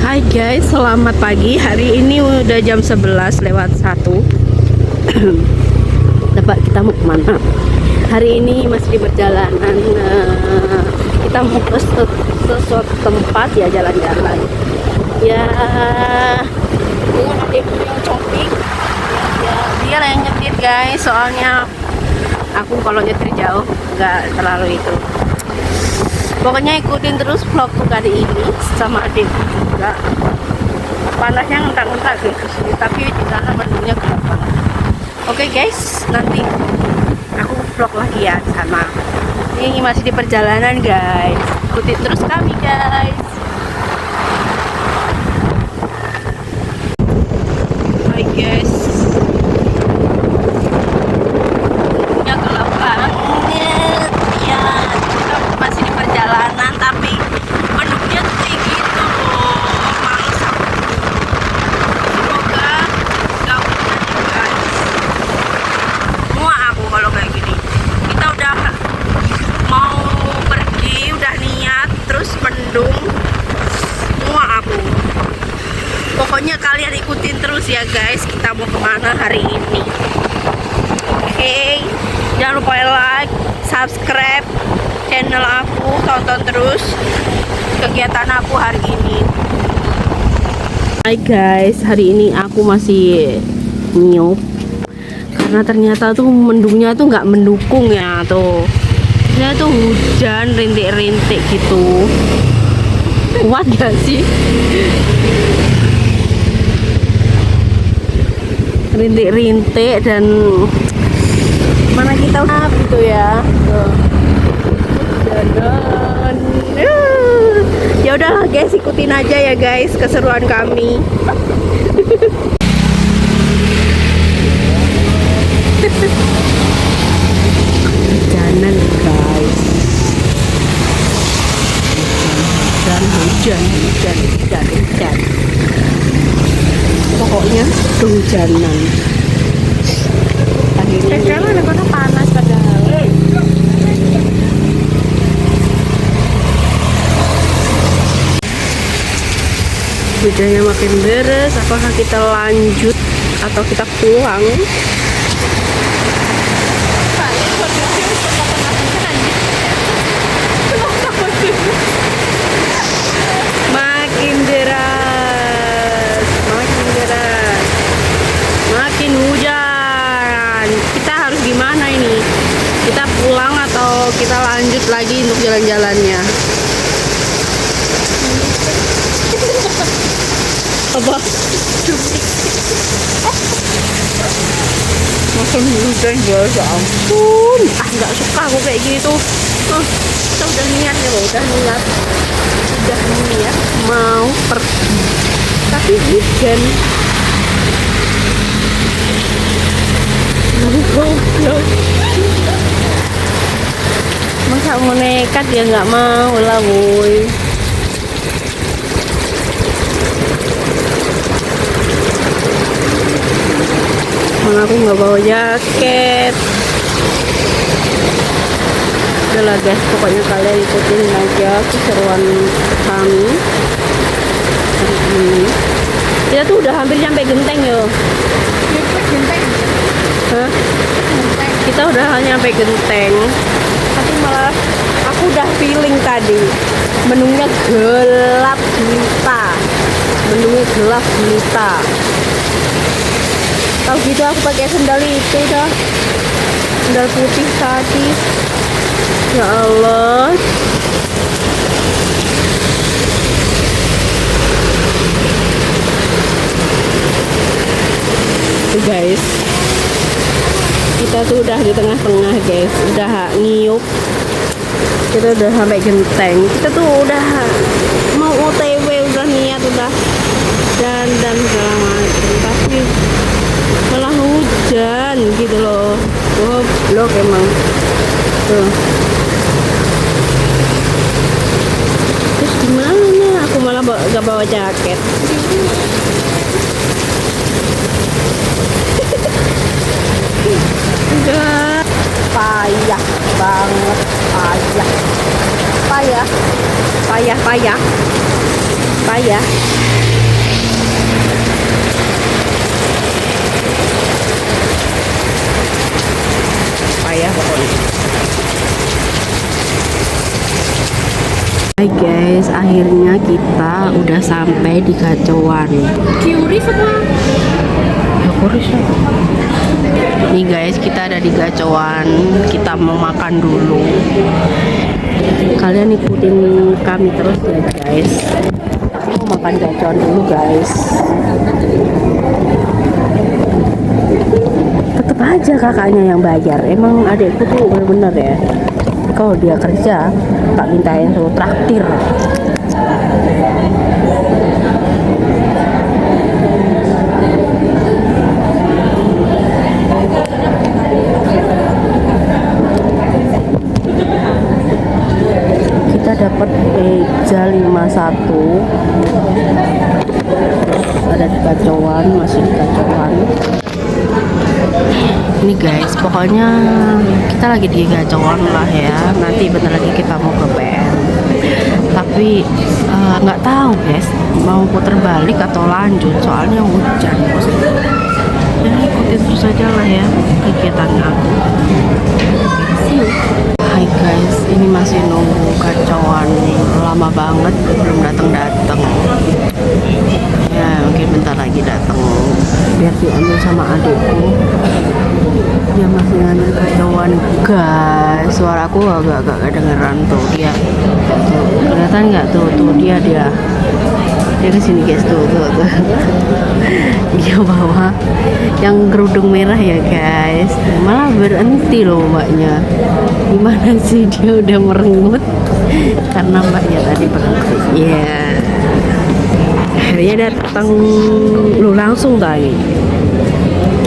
Hai guys, selamat pagi. Hari ini udah jam 11 lewat 1. Dapat kita mau kemana? Hari ini masih di perjalanan. Kita mau ke sesuatu tempat ya, jalan-jalan. Ya, ini adikku yang cantik. Ya, dia lah yang nyetir guys. Soalnya aku kalau nyetir jauh nggak terlalu itu. Pokoknya ikutin terus vlogku kali ini sama adikku juga. Panasnya ngentak-ngentak gitu sih, tapi di sana mendungnya gelap banget. Oke guys, nanti aku vlog lagi ya sama. Ini masih di perjalanan guys. Ikutin terus kami guys. Hai guys. Pokoknya kalian ikutin terus ya guys, kita mau kemana hari ini. Oke, jangan lupa like, subscribe channel aku, tonton terus kegiatan aku hari ini. Hai guys, hari ini aku masih nyiup karena ternyata tuh mendungnya tuh nggak mendukung ya tuh. Ternyata tuh hujan rintik-rintik gitu. Kuat gak sih? Rintik-rintik dan mana kita udah gitu ya. Dan ya udahlah guys, ikutin aja ya guys keseruan kami. Hujanan guys. Hujan. Pokoknya kehujanan. Sekarang ada kota panas padahal. Hujannya makin deras. Apakah kita lanjut atau kita pulang? Makin deras, makin hujan. Kita harus gimana ini? Kita pulang atau kita lanjut lagi untuk jalan-jalannya? Apa? Makin hujan guys, ya ampun. Nggak suka aku kayak gini tuh. Kita udah niat ya, udah niat mau pergi, tapi hujan. Masa mau nekat ya nggak mau lah boy. Mana aku nggak bawa jaket. Udahlah guys, pokoknya kalian ikutin aja keseruan kami hari ini. Kita tuh udah hampir sampai Genteng yo. Hah? Kita udah nyampe Genteng, tapi malah aku udah feeling tadi mendungnya gelap gulita. Tahu gitu aku pakai sendal itu dah, sendal putih tadi. Ya Allah. Guys, kita tuh udah di tengah-tengah guys, udah ngiup, kita udah sampai Genteng. Kita tuh udah mau OTW, udah niat, udah dan segala macam, tapi malah hujan gitu loh. Goblok emang tuh. Terus gimana? Aku malah gak bawa jaket. Udah payah banget, payah. payah. Payah pokoknya. Hai guys, akhirnya kita udah sampai di Gacauan. Curi semua. Nih guys, kita ada di Gacauan. Kita mau makan dulu. Kalian ikutin kami terus ya guys. Mau makan Gacauan dulu guys. Tetep aja kakaknya yang bayar. Emang adekku tuh bener-bener ya. Kalau dia kerja, tak mintain suruh traktir. Kita dapat meja 51. Ada di Gacauan, masih di Gacauan. Ini guys, pokoknya kita lagi di Gacauan lah ya. Nanti bentar lagi kita mau ke PN. Tapi nggak tahu guys, mau putar balik atau lanjut. Soalnya hujan. Ya ikutin terus aja lah ya kegiatannya aku. Hai guys, ini masih nunggu Gacauan lama banget, belum datang. Ya mungkin bentar lagi datang biar diambil sama adikku. Dia masih ngambil Gacauan guys. Suaraku agak-agak kedengeran tuh dia. Tuh, kelihatan nggak tuh dia kesini guys tuh. Dia bawa yang kerudung merah ya guys. Malah berhenti loh mbaknya. Gimana sih, dia udah merengut karena mbaknya tadi berhenti. Ya akhirnya datang lu langsung tadi.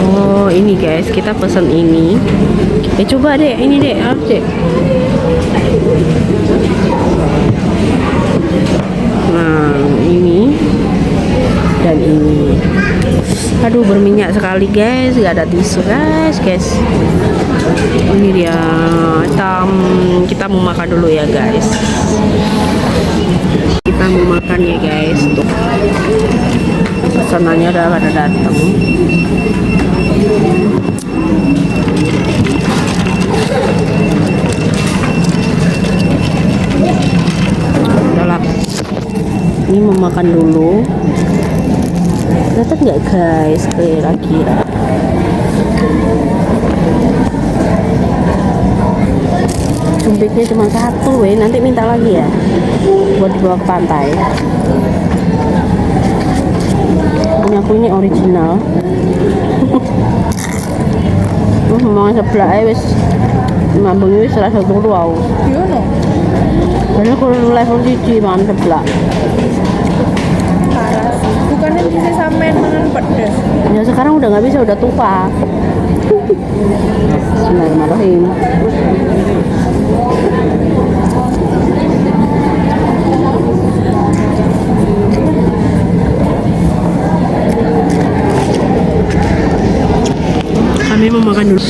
Oh ini guys, kita pesan ini. Coba deh, ini deh, harus deh. Nah ini dan ini. Aduh berminyak sekali guys, gak ada tisu guys. Ini dia. Kita mau makan dulu ya guys. Kita mau makan ya guys. Tuh pesanannya udah pada datang. Udah, ini mau makan dulu. Kelihatan nggak guys, kira-kira cumbiknya cuma satu nanti minta lagi ya buat dibawa ke pantai. Ini aku ini original. Mau sebelah wis mambung wis salah satu wow. Iya no. Padahal kalau level siji mangan sebelah. Bukannya bisa sampean mangan pedas. Ya sekarang udah nggak bisa, udah tua. Bismillahirrahmanirrahim. Kami mau makan dulu.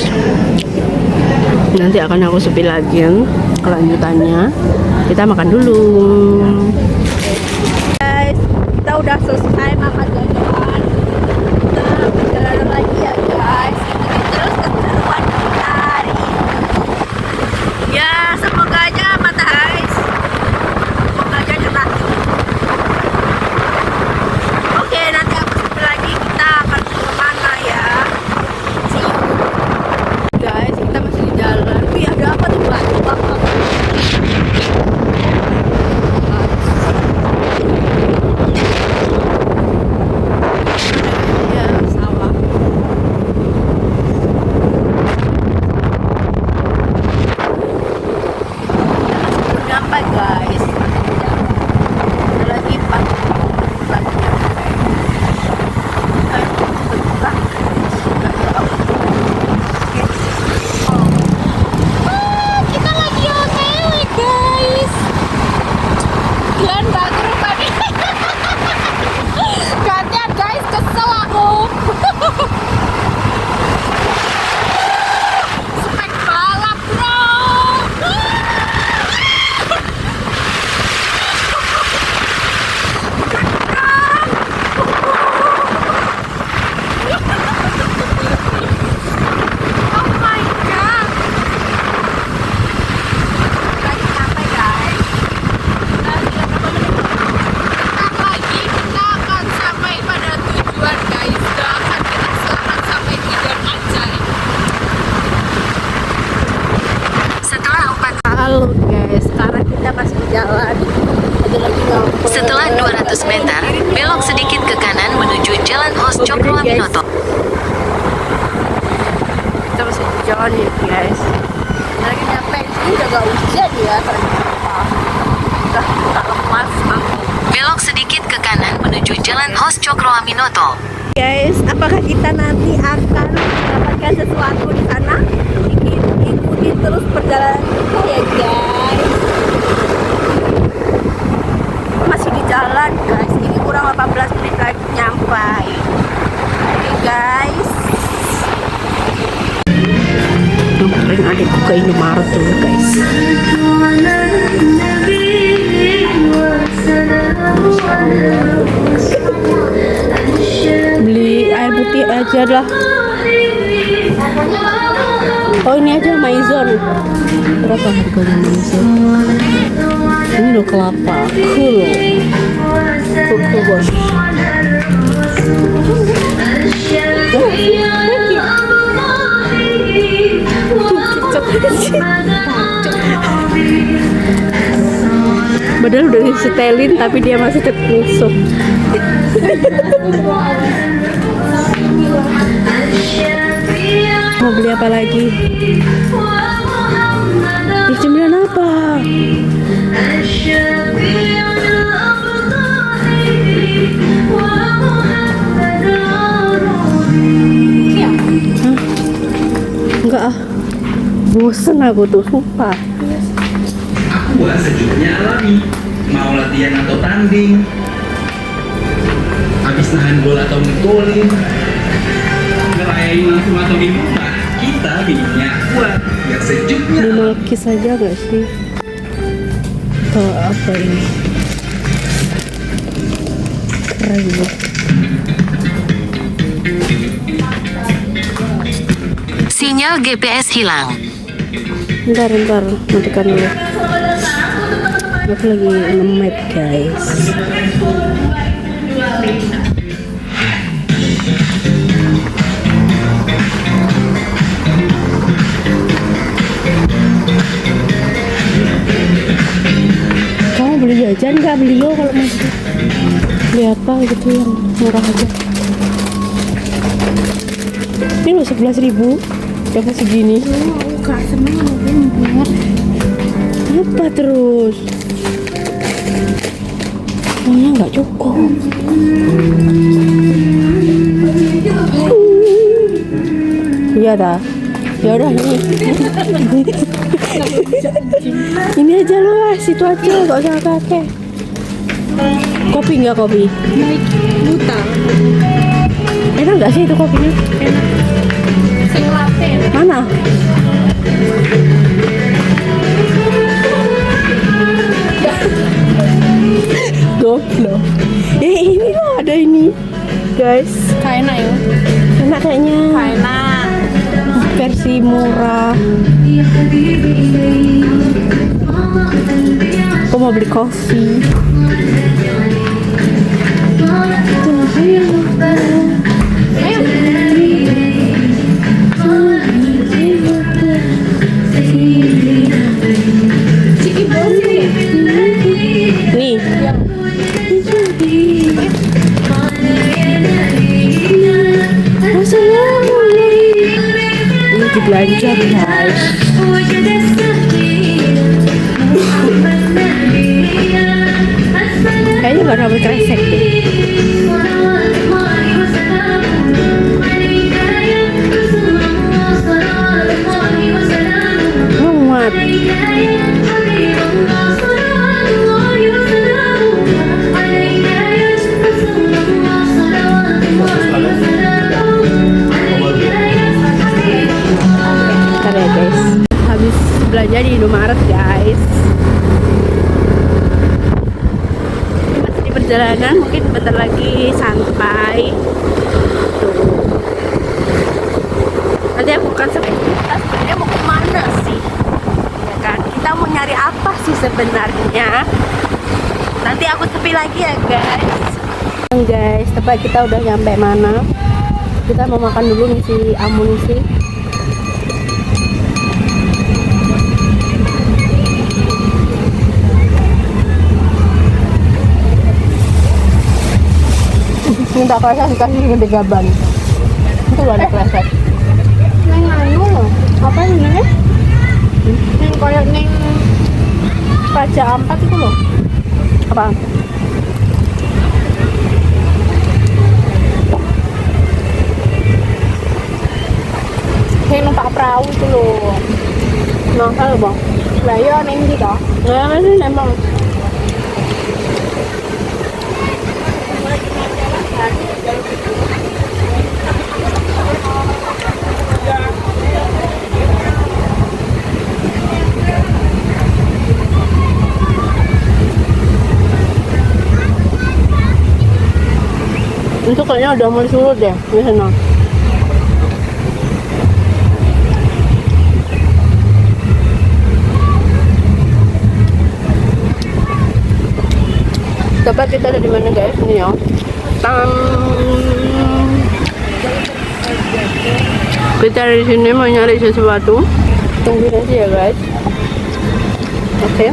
Nanti akan aku sepi lagi kelanjutannya. Kita makan dulu. Guys, kita udah selesai makan Gacauan. Kita berjalan lagi ya guys. Terus keseruan kita hari ini. Ya semoga aja matahari. Semoga aja cerah. Oke, nanti aku sepi lagi. Kita akan kemana ya? See you. Guys, kita masih di jalan. Wih, ada apa tuh Pak? Belok sedikit ke kanan menuju Jalan Hos Cokro Aminoto. Kita masih di jalan ya guys. Lagi nyampe ini udah gak hujan ya ternyata. Udah lepas aku. Belok sedikit ke kanan menuju Jalan Hos Cokro Aminoto. Guys, apakah kita nanti akan mendapatkan sesuatu di sana? Ikuti terus perjalanan kita ya guys. Masih di jalan guys. Ini kurang 18 menit lagi nyampe. Oke guys. Nongkring adikku ke Indomaret dulu guys. Beli air putih aja lah. Oh ini aja Maison. Berapa harganya Maison? Ini loh kelapa. Cool bos. Padahal udah disetelin tapi dia masih tetap nusuk. Mau beli apa lagi? Cemilan apa? Enggak ah, bosen aku tuh, sumpah. Buat sejuknya alami, mau latihan atau tanding, habis nahan gol atau ngegolin, ngerayain langsung atau di rumah, kita minumnya kuat, biar sejuknya. Ini melukis aja gak sih? Atau apa ini? Keren banget. Sinyal GPS hilang. Bentar, matikan dulu. Aku lagi nge-map guys. Kamu beli jajan nggak? Beli yo kalau masih. Beli apa gitu yang murah aja. Ini loh 11.000. Dapat segini. Gak seneng banget. Apa terus? Soalnya nggak cukup. Iya dah. Ya udah ini. Ini aja loh, situ aja, gak usah pakai. Kopi nggak kopi? Buta. Enak nggak sih itu kopinya? Enak. Sing latte. Mana? Goblok. Ini loh ada ini, guys. Kayak enak ya? Enak kayaknya. Kayak enak. Versi murah. Aku mau beli kopi. Nih. Ini dibelanja guys. Kayaknya gak rambut kresek deh. Muat. Bentar ya guys. Habis belanja di Indomaret guys. Masih di perjalanan, mungkin bentar lagi sampai. Tuh. Nanti aku akan sampai kita sebenarnya mau kemana sih? Ya kan? Kita mau nyari apa sih sebenarnya? Nanti aku sepi lagi ya guys. Guys, tepat kita udah nyampe mana? Kita mau makan dulu ngisi amunisi. minta kreset dikasih gede gaban. Itu loh ada kreset. Neng anu loh, apa namanya? Neng kayak neng Raja Ampat itu loh. Apa? Neng numpak perahu itu loh. Mahal bang. Lah iya neng di toh. Nah ini emang. Itu kayaknya udah mulai surut deh di sana. Coba kita ada di mana guys ini ya. Kita di sini mau nyari sesuatu. Tungguin aja ya guys. Oke.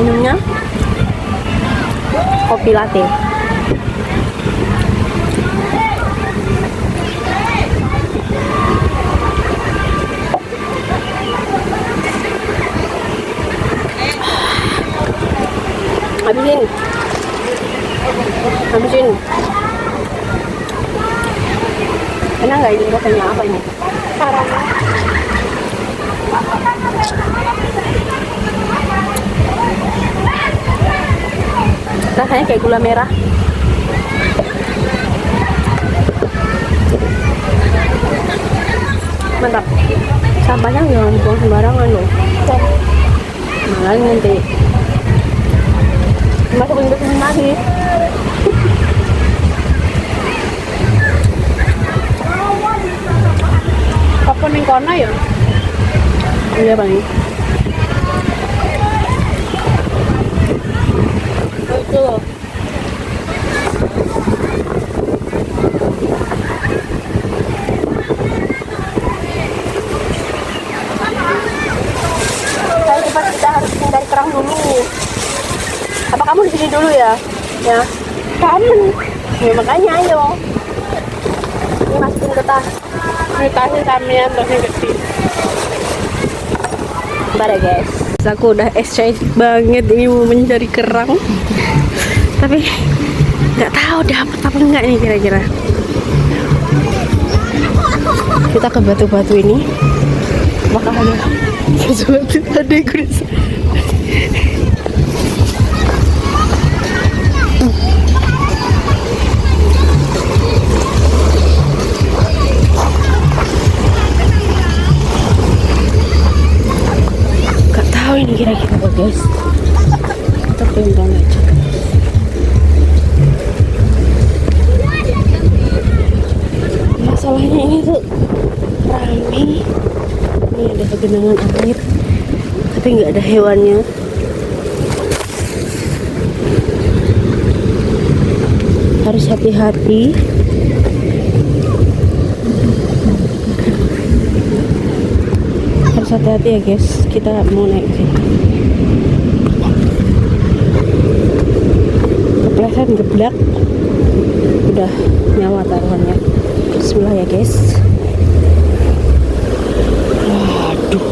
Minumnya kopi latte. Habisin. Enak nggak ini? Rasanya apa ini? Karamel. Rasanya kayak gula merah. Mantap. Sampahnya jangan buang sembarangan loh. Malah nanti masukin ke sini lagi. Apa nih kona ya? Iya bang. Itu loh. Ayo cepat, kita harus hindari kerang dulu. Apa kamu di sini dulu ya? Ya. Kamu. Ya makanya ayo. Ini masukin ke tas. Ini tasnya sampean, tasnya gede. Bentar ya guys. Aku udah excited banget ini mau mencari kerang. Tapi nggak tahu dapat apa enggak nih kira-kira. Kita ke batu-batu ini. Apakah ada sesuatu? Ada kuris. Gak tahu ini kira-kira apa guys. Kita pelan aja. Masalahnya ini tuh rame. Ini ada genangan air, tapi nggak ada hewannya. Harus hati-hati. Harus hati-hati ya guys. Kita mau naik sih. Kepleset geblak. Udah nyawa taruhannya. Bismillah ya guys. Waduh,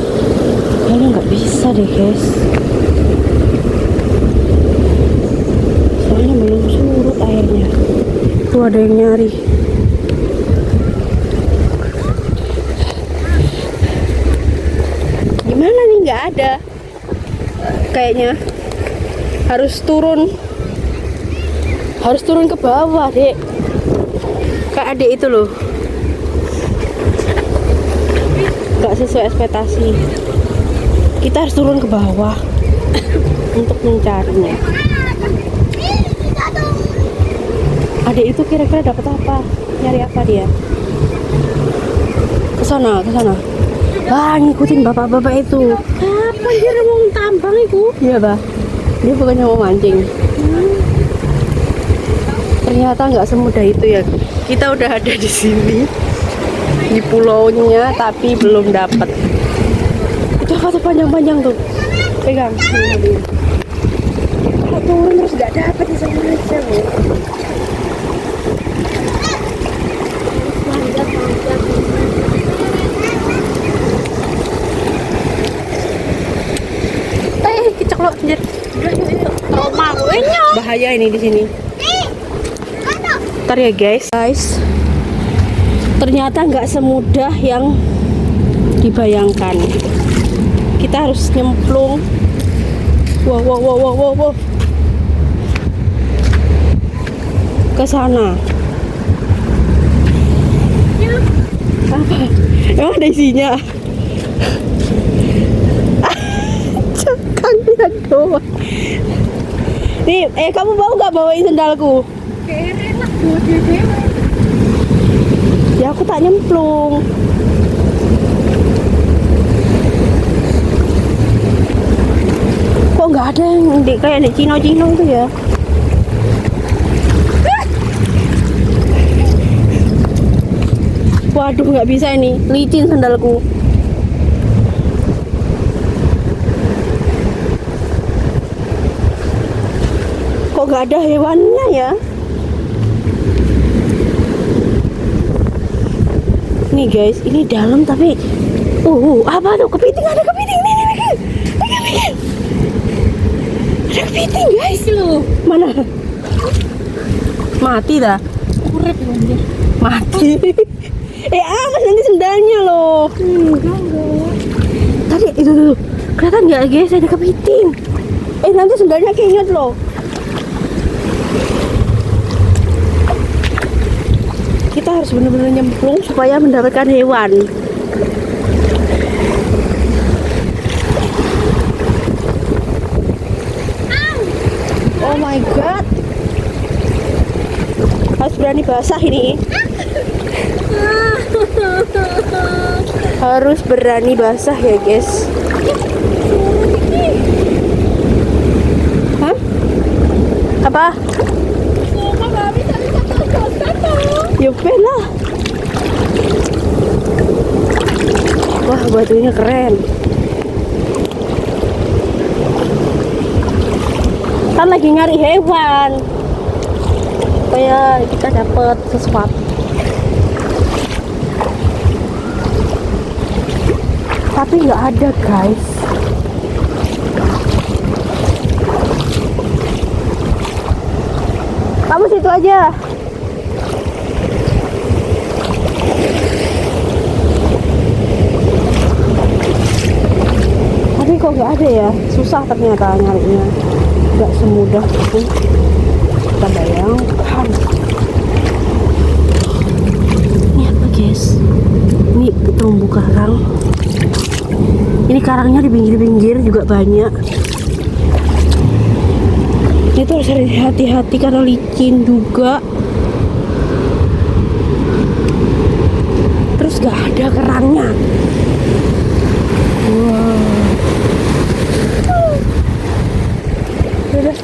kayaknya nggak bisa deh guys. Soalnya belum surut airnya. Tuh ada yang nyari. Gimana nih, nggak ada. Kayaknya harus turun ke bawah dek. Kayak adik itu loh. Gak sesuai ekspektasi. Kita harus turun ke bawah untuk mencarinya. Adik itu kira-kira dapat apa? Nyari apa dia? Kesana. Wah, ngikutin bapak-bapak itu. Apa dia mau tambang itu? Iya, Bah. Dia bukannya mau mancing. Ternyata nggak semudah itu ya. Kita udah ada di sini, di pulaunya, tapi belum dapat. Itu apa tuh panjang-panjang tuh? Pegang. Kok turun terus nggak dapat di sana aja, ini di sini. Ntar ya guys. Ternyata nggak semudah yang dibayangkan. Kita harus nyemplung. Wow. Ke sana. Apa? Emang ada isinya? Cekangnya doang. Nih, kamu mau nggak bawain sendalku? Kayaknya enak buat dia. Ya aku tak nyemplung. Kok nggak ada yang kayak di Cino itu ya? Waduh, nggak bisa ini, licin sandalku. Kok nggak ada hewannya ya? Nih guys, ini dalam tapi apa tuh? Kepiting, ada kepiting. Nih. Ada kepiting guys loh. Mana? Mati dah. Urip anjir. Mati. Awas nanti sendalnya loh. Enggak. Tadi itu tuh. Kelihatan nggak guys, ada kepiting. Nanti sendalnya kenyot loh. Kita harus benar-benar nyemplung supaya mendapatkan hewan. Oh my god. Harus berani basah ini. Harus berani basah ya guys. Hah? Apa? Yupen lah. Wah, batunya keren. Kan lagi nyari hewan supaya kita dapat sesuatu. Tapi nggak ada guys. Kamu situ aja. Tapi kok nggak ada ya? Susah ternyata nyarinya. Nggak semudah itu kita bayangkan. Ini apa guys? Ini terumbu karang. Ini karangnya di pinggir-pinggir juga banyak. Ini tuh harus hati-hati karena licin juga. Terus gak ada kerangnya. Wow. Udah.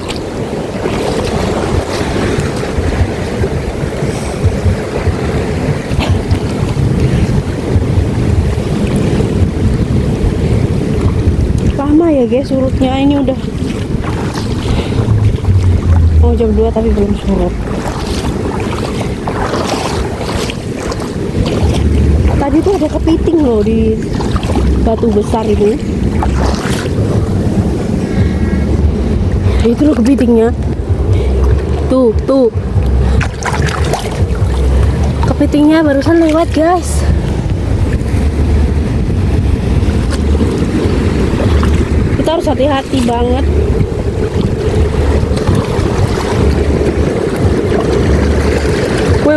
Lama ya guys surutnya, ini udah mau jam 2 tapi belum surut. Tadi tuh ada kepiting loh di batu besar ini. Itu loh kepitingnya. Tuh. Kepitingnya barusan lewat guys. Kita harus hati-hati banget. Weh.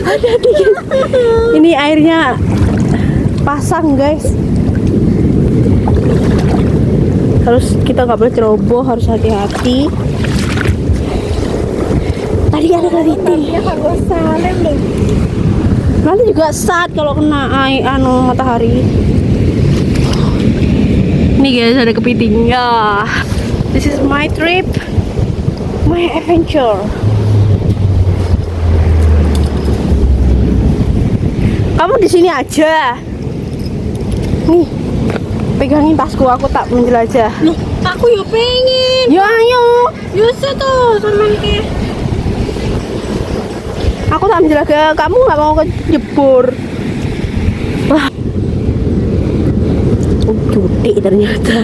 Ada dikit. Ini airnya pasang guys. Kita nggak boleh ceroboh, harus hati-hati. Tadi ada kepiting. Harus salem loh. Nanti juga saat kalau kena matahari. Nih guys, ada kepiting ya. This is my trip, my adventure. Kamu di sini aja. Nih, pegangin tasku, aku tak menjelajah. Loh, aku ya pengen. Ya ayo. Yusuf tuh teman ke. Aku tak menjelajah, kamu nggak mau kejebur. Wah. Cuti ternyata.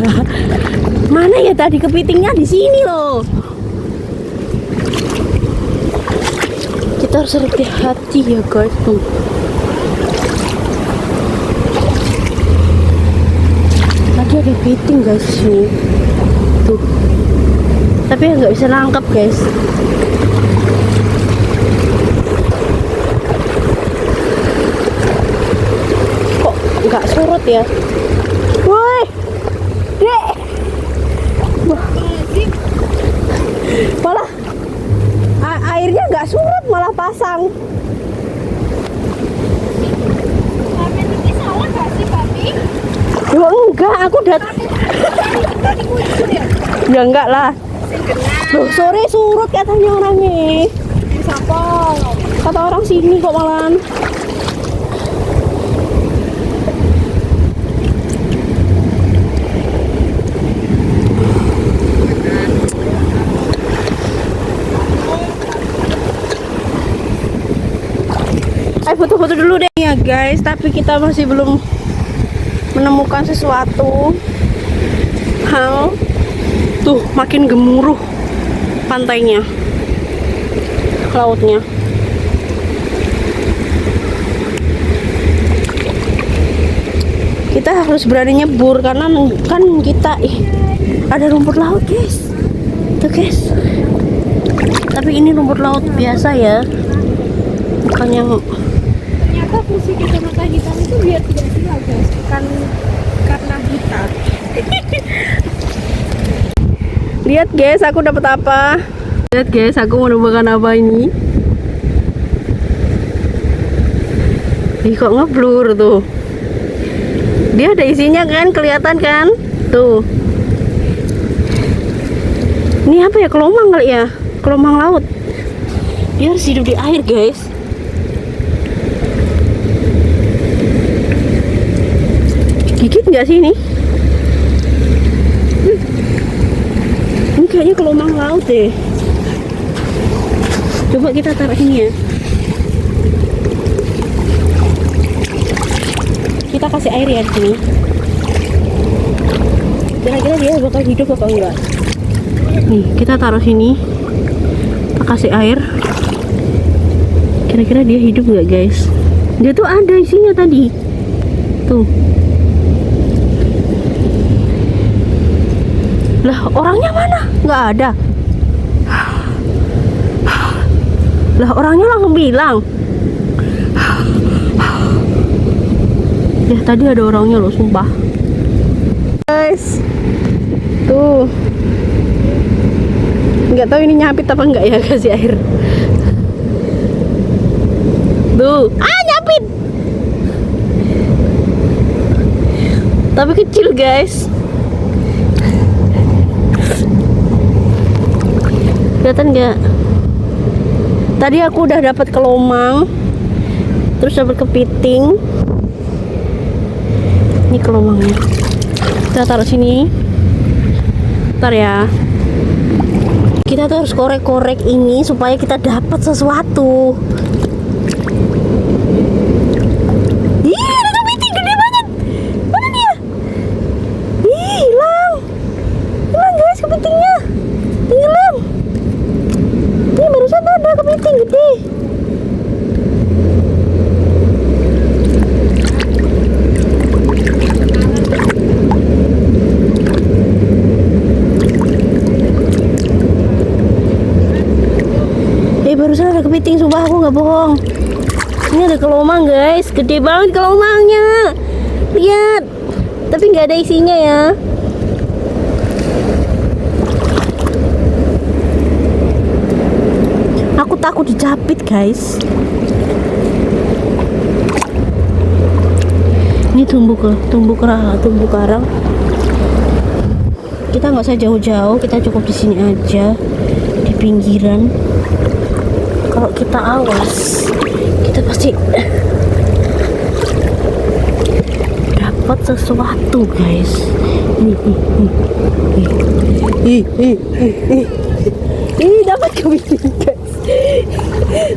Mana ya tadi kepitingnya? Di sini loh. Kita harus hati-hati ya guys. Tuh. Tadi ada kepiting guys sini. Tuh. Tapi nggak bisa nangkap guys. Kok nggak surut ya? Woi, dek. Malah airnya nggak surut, malah pasang. Sampai ini salah gak sih, Papi? Ya enggak, aku udah. Ya enggak lah. Loh, sore surut katanya orangnya. Siapa? Kata orang sini kok malahan. Foto-foto dulu deh ya guys, tapi kita masih belum menemukan sesuatu hal. Tuh makin gemuruh pantainya, lautnya. Kita harus berani nyebur karena kan kita ada rumput laut guys. Tuh guys, tapi ini rumput laut biasa ya, bukan yang. Ternyata fungsi kacamata hitam itu biar tidak silau guys, bukan karena hitam. Lihat guys, aku dapat apa? Lihat guys, aku menemukan apa ini? Ih, kok ngeblur tuh? Dia ada isinya kan, kelihatan kan? Tuh. Ini apa ya? Kelomang kali ya? Kelomang laut. Dia harus hidup di air guys. Gigit nggak sih ini? Ini kayaknya kelomang laut deh. Coba kita taruh sini ya. Kita kasih air ya di sini. Kira-kira dia bakal hidup apa enggak? Nih, kita taruh sini. Kita kasih air. Kira-kira dia hidup nggak guys? Dia tuh ada isinya tadi. Tuh. Lah, orangnya mana? Nggak ada. Lah, orangnya langsung bilang. Ya, tadi ada orangnya loh, sumpah. Guys. Tuh. Nggak tahu ini nyapit apa enggak ya, kasih air. Tuh. Ah, nyapit. Tapi kecil, guys. Kelihatan nggak? Tadi aku udah dapat kelomang, terus dapat kepiting. Ini kelomangnya. Kita taruh sini. Ntar ya. Kita tuh harus korek-korek ini supaya kita dapat sesuatu. Ih, ada kepiting gede banget. Mana dia? Ih, hilang. Hilang guys kepitingnya. Tenggelam. Ini barusan ada kepiting gede. Barusan ada kepiting, sumpah aku nggak bohong. Ini ada kelomang guys, gede banget kelomangnya. Lihat, tapi nggak ada isinya ya. Aku takut dicapit guys. Ini tumbuh karang. Kita nggak usah jauh-jauh, kita cukup di sini aja, di pinggiran. Kalau kita awas, kita pasti dapat sesuatu guys. Ini dapat kepiting guys.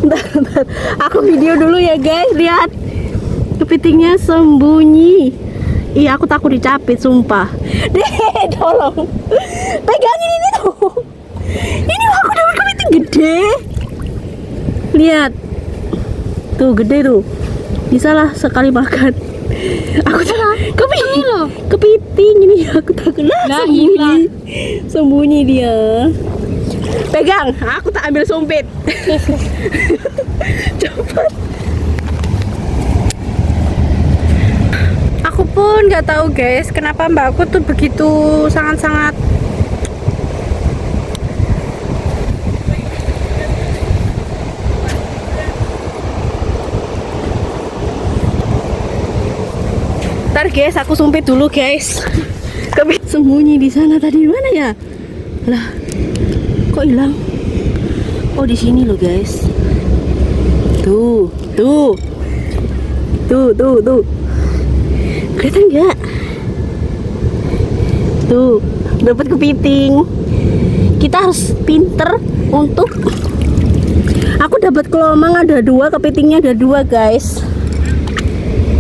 Bentar. Aku video dulu ya guys. Lihat, kepitingnya sembunyi. Iya, aku takut dicapit sumpah. Deh, tolong. Pegangin ini tuh. Ini aku dapat kepiting gede. Lihat. Tuh gede tuh. Bisa lah sekali makan. Aku kepiting ini aku takut lah, sembunyi dia. Pegang, aku tak ambil sumpit. Cepat. Aku pun nggak tahu guys, kenapa mbakku tuh begitu sangat-sangat Ntar guys, aku sumpit dulu guys. Sembunyi di sana tadi mana ya? Lah, kok hilang? Oh di sini loh guys. Tuh. Kelihatan nggak? Tuh, dapat kepiting. Kita harus pinter untuk. Aku dapat kelomang ada 2, kepitingnya ada 2 guys.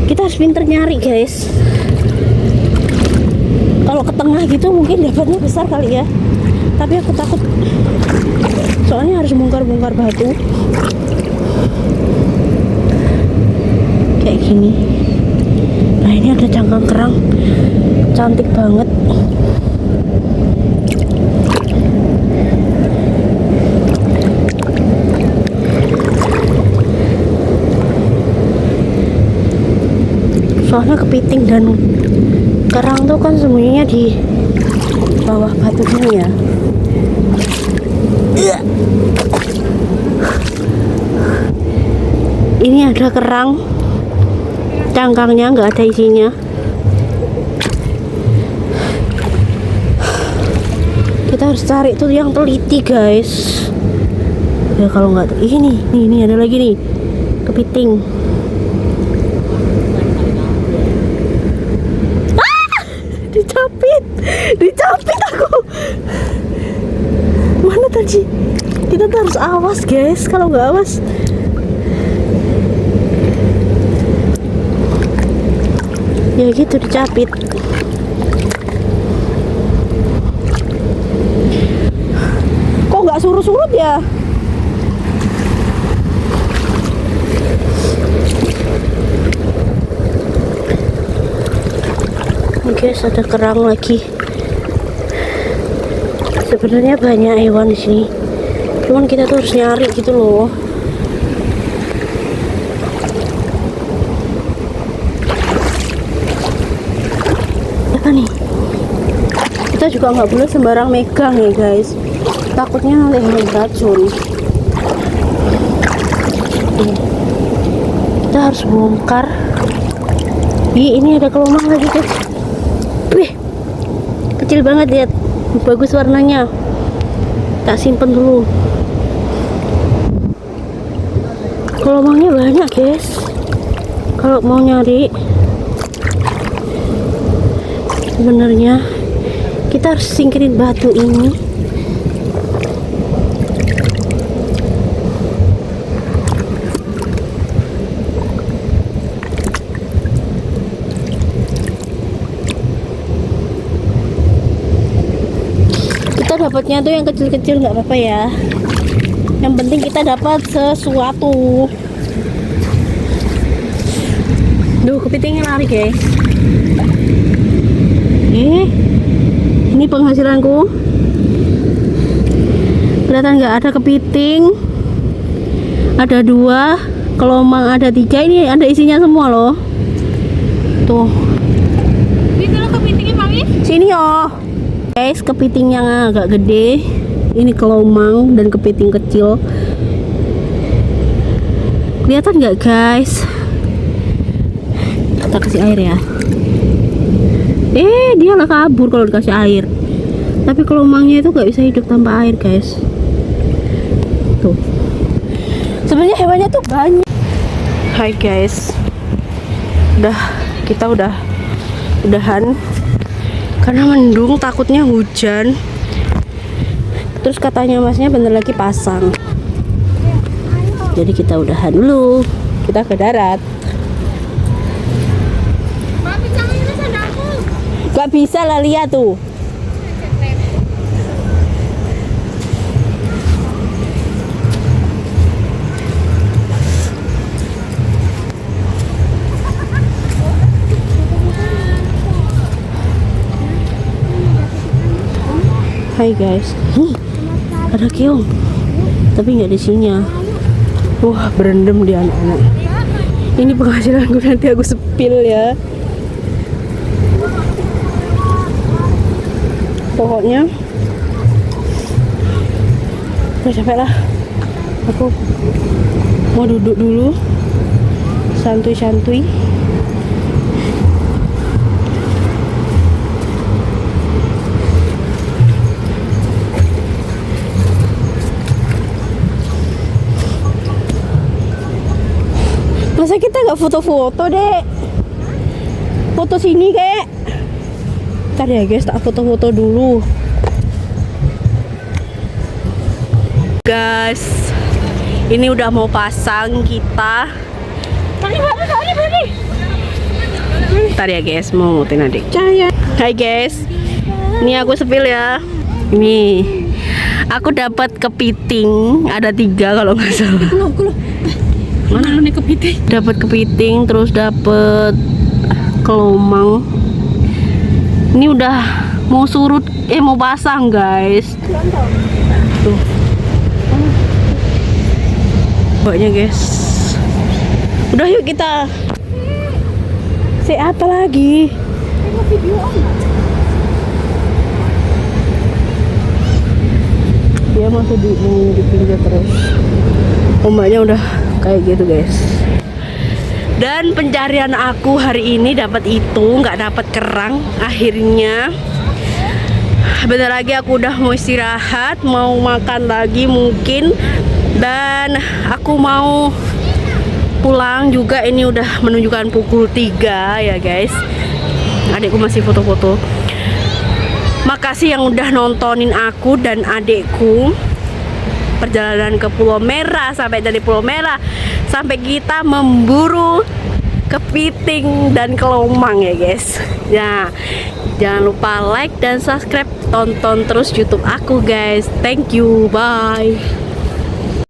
Kita harus pinter nyari guys. Kalau ke tengah gitu mungkin dapatnya besar kali ya. Tapi aku takut. Soalnya harus bongkar-bongkar batu. Kayak gini. Nah ini ada cangkang kerang. Cantik banget. Soalnya kepiting dan kerang tuh kan sembunyinya di bawah batu gini ya. Ini ada kerang, cangkangnya nggak ada isinya. Kita harus cari tuh yang teliti guys. Ya kalau nggak ini ada lagi nih kepiting. Dicapit aku. Mana tadi? Kita tuh harus awas guys. Kalau nggak awas, ya gitu dicapit. Kok nggak surut-surut ya? Guys, ada kerang lagi. Sebenarnya banyak hewan di sini, cuman kita tuh harus nyari gitu loh. Apa nih? Kita juga nggak boleh sembarang megang ya guys. Takutnya nanti beracun. Kita harus bongkar. Ini ada kelomang lagi guys. Wih, kecil banget lihat, bagus warnanya. Tak simpen dulu. Kelomangnya banyak guys. Kalau mau nyari, sebenarnya kita harus singkirin batu ini. Dapatnya tuh yang kecil-kecil nggak apa-apa ya, yang penting kita dapat sesuatu. Duh, kepitingnya lari guys. Ini penghasilanku. Kelihatan nggak? Ada kepiting ada 2, kelomang ada 3. Ini ada isinya semua loh. Tuh, ini kalau kepitingnya mami sini oh guys, kepiting yang agak gede, ini kelomang dan kepiting kecil. Kelihatan nggak guys? Kita kasih air ya. Dia lah kabur kalau dikasih air. Tapi kelomangnya itu nggak bisa hidup tanpa air guys. Tuh. Sebenarnya hewannya tuh banyak. Hai guys, kita udahan. Karena mendung, takutnya hujan. Terus katanya masnya bentar lagi pasang. Jadi kita udahan dulu. Kita ke darat. mami jangan ini sandalku. Gak bisa lah, lihat tuh. Hai guys. Ada keong. Tapi nggak di sini ya. Wah, berendam di anak-anak. Ini penghasilan gue, nanti aku sepil ya. Pokoknya udah capek lah. Aku mau duduk dulu, santuy-santuy. Masa kita nggak foto-foto, Dek? Foto sini, kek. Ntar ya guys, tak foto-foto dulu. Guys, ini udah mau pasang kita. Ntar ya guys, mau ngutin adik. Hai guys, ini aku sepil ya. Ini aku dapat kepiting, ada 3 kalau nggak salah. Mana nih kepiting? Dapat kepiting, terus dapat kelomang. Ini udah mau surut, mau pasang guys. Tuh. Banyak guys. Udah yuk kita. Apa lagi? Dia masih di pinggir terus. Ombaknya udah kayak gitu guys. Dan pencarian aku hari ini dapat itu, nggak dapat kerang. Akhirnya bentar lagi aku udah mau istirahat, mau makan lagi mungkin. Dan aku mau pulang juga. Ini udah menunjukkan pukul 3 ya guys. Adikku masih foto-foto. Makasih yang udah nontonin aku dan adikku perjalanan ke Pulau Merah, sampai dari Pulau Merah sampai kita memburu kepiting dan kelomang ya guys. Nah, jangan lupa like dan subscribe, tonton terus YouTube aku guys. Thank you, bye.